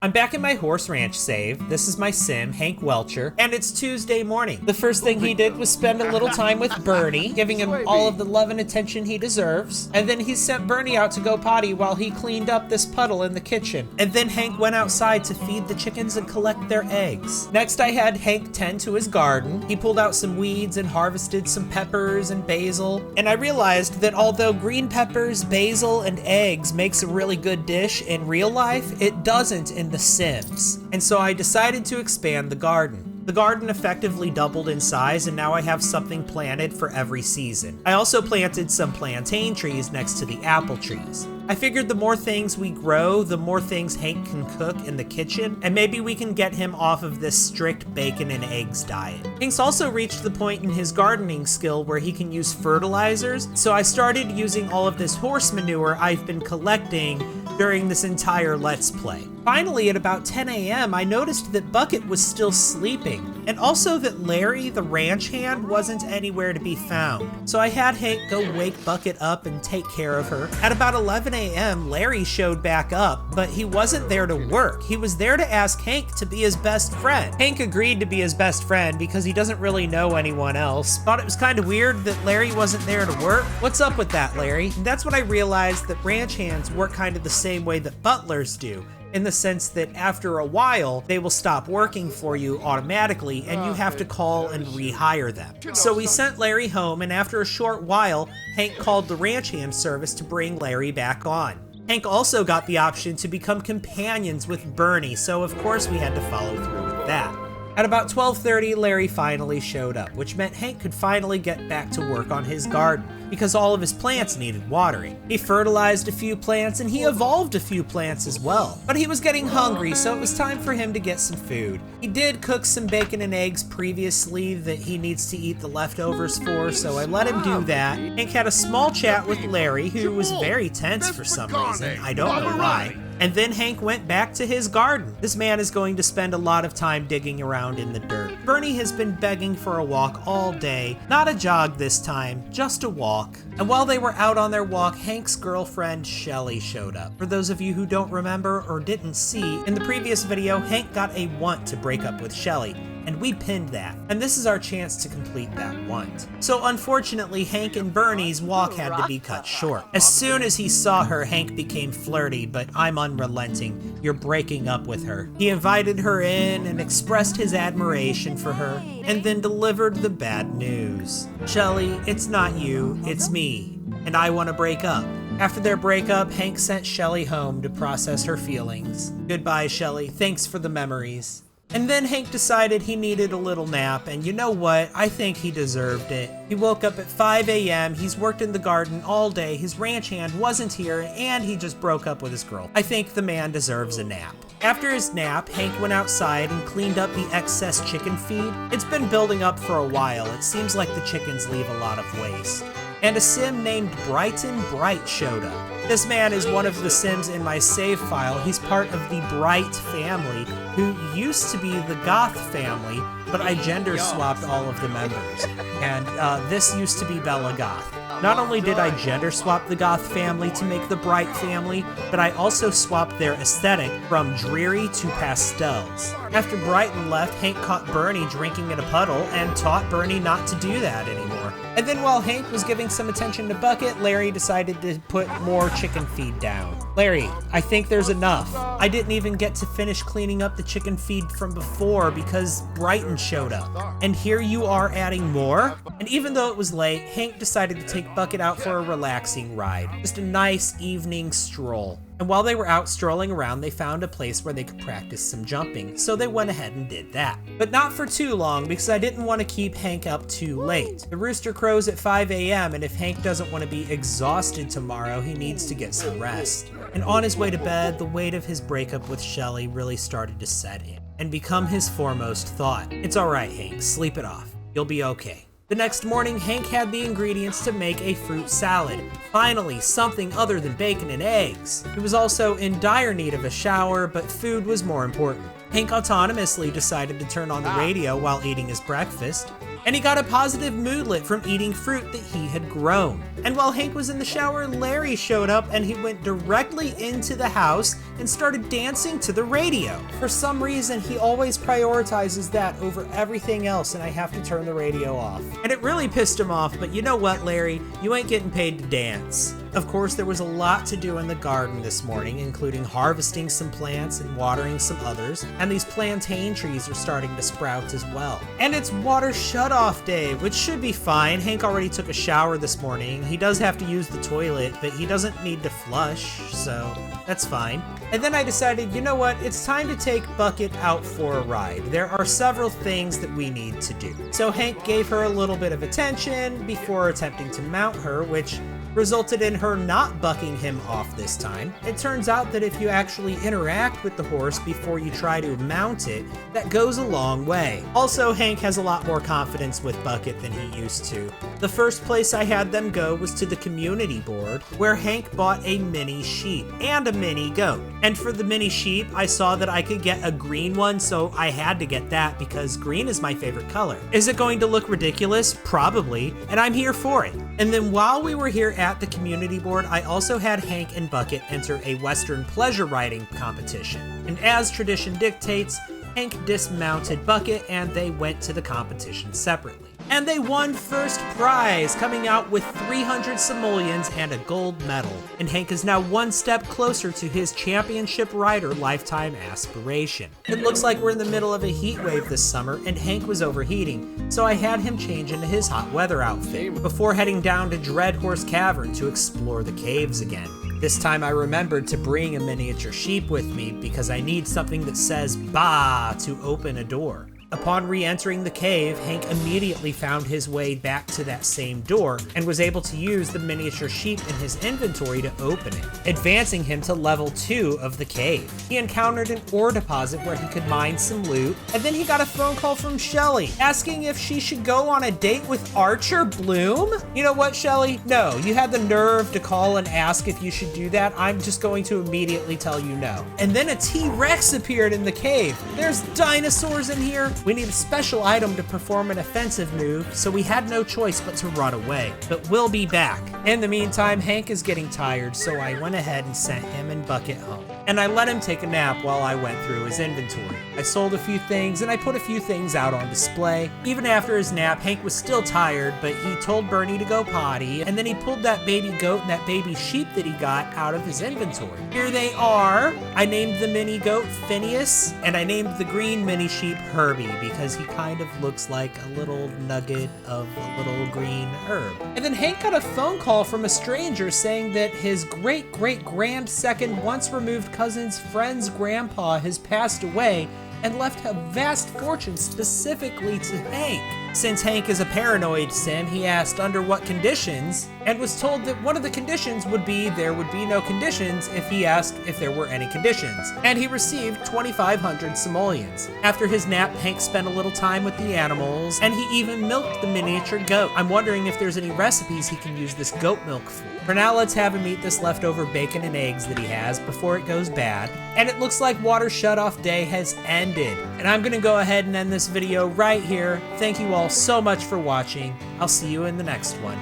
I'm back in my horse ranch save. This is my sim, Hank Welcher, and it's Tuesday morning. The first thing he did was spend a little time with Bernie, giving him all of the love and attention he deserves. And then he sent Bernie out to go potty while he cleaned up this puddle in the kitchen. And then Hank went outside to feed the chickens and collect their eggs. Next, I had Hank tend to his garden. He pulled out some weeds and harvested some peppers and basil. And I realized that although green peppers, basil, and eggs makes a really good dish in real life, it doesn't in The Sims. And so I decided to expand the garden. The garden effectively doubled in size, and now I have something planted for every season. I also planted some plantain trees next to the apple trees. I figured the more things we grow, the more things Hank can cook in the kitchen, and maybe we can get him off of this strict bacon and eggs diet. Hank's also reached the point in his gardening skill where he can use fertilizers, so I started using all of this horse manure I've been collecting during this entire Let's Play. Finally, at about 10 a.m., I noticed that Bucket was still sleeping, and also that Larry, the ranch hand, wasn't anywhere to be found. So I had Hank go wake Bucket up and take care of her. At about 11 a.m., Larry showed back up, but he wasn't there to work. He was there to ask Hank to be his best friend. Hank agreed to be his best friend because he doesn't really know anyone else. Thought it was kind of weird that Larry wasn't there to work. What's up with that, Larry? And that's when I realized that ranch hands work kind of the same way that butlers do, in the sense that after a while, they will stop working for you automatically and you have to call and rehire them. So we sent Larry home, and after a short while, Hank called the ranch hand service to bring Larry back on. Hank also got the option to become companions with Bernie, so of course we had to follow through with that. At about 12:30, Larry finally showed up, which meant Hank could finally get back to work on his garden, because all of his plants needed watering. He fertilized a few plants and he evolved a few plants as well. But he was getting hungry, so it was time for him to get some food. He did cook some bacon and eggs previously that he needs to eat the leftovers for, so I let him do that. Hank had a small chat with Larry, who was very tense for some reason. I don't know why. And then Hank went back to his garden. This man is going to spend a lot of time digging around in the dirt. Bernie has been begging for a walk all day. Not a jog this time, just a walk. And while they were out on their walk, Hank's girlfriend, Shelly, showed up. For those of you who don't remember or didn't see, in the previous video, Hank got a want to break up with Shelly, and we pinned that. And this is our chance to complete that want. So unfortunately, Hank and Bernie's walk had to be cut short. As soon as he saw her, Hank became flirty, but I'm unrelenting. You're breaking up with her. He invited her in and expressed his admiration for her, and then delivered the bad news. Shelly, it's not you, it's me, and I want to break up. After their breakup, Hank sent Shelly home to process her feelings. Goodbye, Shelly. Thanks for the memories. And then Hank decided he needed a little nap, and you know what? I think he deserved it. He woke up at 5 a.m., he's worked in the garden all day, his ranch hand wasn't here, and he just broke up with his girl. I think the man deserves a nap. After his nap, Hank went outside and cleaned up the excess chicken feed. It's been building up for a while. It seems like the chickens leave a lot of waste. And a sim named Brighton Bright showed up. This man is one of the Sims in my save file. He's part of the Bright family, who used to be the Goth family, but I gender swapped all of the members. And this used to be Bella Goth. Not only did I gender swap the Goth family to make the Bright family, but I also swapped their aesthetic from dreary to pastels. After Brighton left, Hank caught Bernie drinking in a puddle and taught Bernie not to do that anymore. And then while Hank was giving some attention to Bucket, Larry decided to put more chicken feed down. Larry, I think there's enough. I didn't even get to finish cleaning up the chicken feed from before because Brighton showed up. And here you are adding more? And even though it was late, Hank decided to take Bucket out for a relaxing ride. Just a nice evening stroll. And while they were out strolling around, they found a place where they could practice some jumping, so they went ahead and did that. But not for too long, because I didn't want to keep Hank up too late. The rooster crows at 5 a.m., and if Hank doesn't want to be exhausted tomorrow, he needs to get some rest. And on his way to bed, the weight of his breakup with Shelly really started to set in, and become his foremost thought. It's alright, Hank, sleep it off. You'll be okay. The next morning, Hank had the ingredients to make a fruit salad. Finally, something other than bacon and eggs. He was also in dire need of a shower, but food was more important. Hank autonomously decided to turn on the radio while eating his breakfast, and he got a positive moodlet from eating fruit that he had grown. And while Hank was in the shower, Larry showed up and he went directly into the house, and started dancing to the radio. For some reason, he always prioritizes that over everything else, and I have to turn the radio off. And it really pissed him off, but you know what, Larry? You ain't getting paid to dance. Of course, there was a lot to do in the garden this morning, including harvesting some plants and watering some others, and these plantain trees are starting to sprout as well. And it's water shut-off day, which should be fine. Hank already took a shower this morning. He does have to use the toilet, but he doesn't need to flush, so that's fine. And then I decided, you know what, it's time to take Bucket out for a ride. There are several things that we need to do. So Hank gave her a little bit of attention before attempting to mount her, which resulted in her not bucking him off this time. It turns out that if you actually interact with the horse before you try to mount it, that goes a long way. Also, Hank has a lot more confidence with Bucket than he used to. The first place I had them go was to the community board, where Hank bought a mini sheep and a mini goat. And for the mini sheep, I saw that I could get a green one, so I had to get that because green is my favorite color. Is it going to look ridiculous? Probably, and I'm here for it. And then while we were here at the community board, I also had Hank and Bucket enter a Western pleasure riding competition. And as tradition dictates, Hank dismounted Bucket and they went to the competition separately. And they won first prize, coming out with 300 simoleons and a gold medal. And Hank is now one step closer to his championship rider lifetime aspiration. It looks like we're in the middle of a heat wave this summer, and Hank was overheating, so I had him change into his hot weather outfit before heading down to Dreadhorse Cavern to explore the caves again. This time I remembered to bring a miniature sheep with me because I need something that says "Bah" to open a door. Upon re-entering the cave, Hank immediately found his way back to that same door and was able to use the miniature sheep in his inventory to open it, advancing him to level 2 of the cave. He encountered an ore deposit where he could mine some loot, and then he got a phone call from Shelly asking if she should go on a date with Archer Bloom. You know what, Shelly? No, you had the nerve to call and ask if you should do that. I'm just going to immediately tell you no. And then a T-Rex appeared in the cave. There's dinosaurs in here. We need a special item to perform an offensive move, so we had no choice but to run away. But we'll be back. In the meantime, Hank is getting tired, so I went ahead and sent him and Bucket home. And I let him take a nap while I went through his inventory. I sold a few things and I put a few things out on display. Even after his nap, Hank was still tired, but he told Bernie to go potty, and then he pulled that baby goat and that baby sheep that he got out of his inventory. Here they are. I named the mini goat Phineas, and I named the green mini sheep Herbie because he kind of looks like a little nugget of a little green herb. And then Hank got a phone call from a stranger saying that his great-great-grand-second once-removed cousin's friend's grandpa has passed away and left a vast fortune specifically to Hank. Since Hank is a paranoid sim, he asked under what conditions, and was told that one of the conditions would be there would be no conditions if he asked if there were any conditions. And he received 2,500 simoleons. After his nap, Hank spent a little time with the animals, and he even milked the miniature goat. I'm wondering if there's any recipes he can use this goat milk for. For now, let's have him eat this leftover bacon and eggs that he has before it goes bad. And it looks like water shutoff day has ended. And I'm gonna go ahead and end this video right here. Thank you all so much for watching. I'll see you in the next one.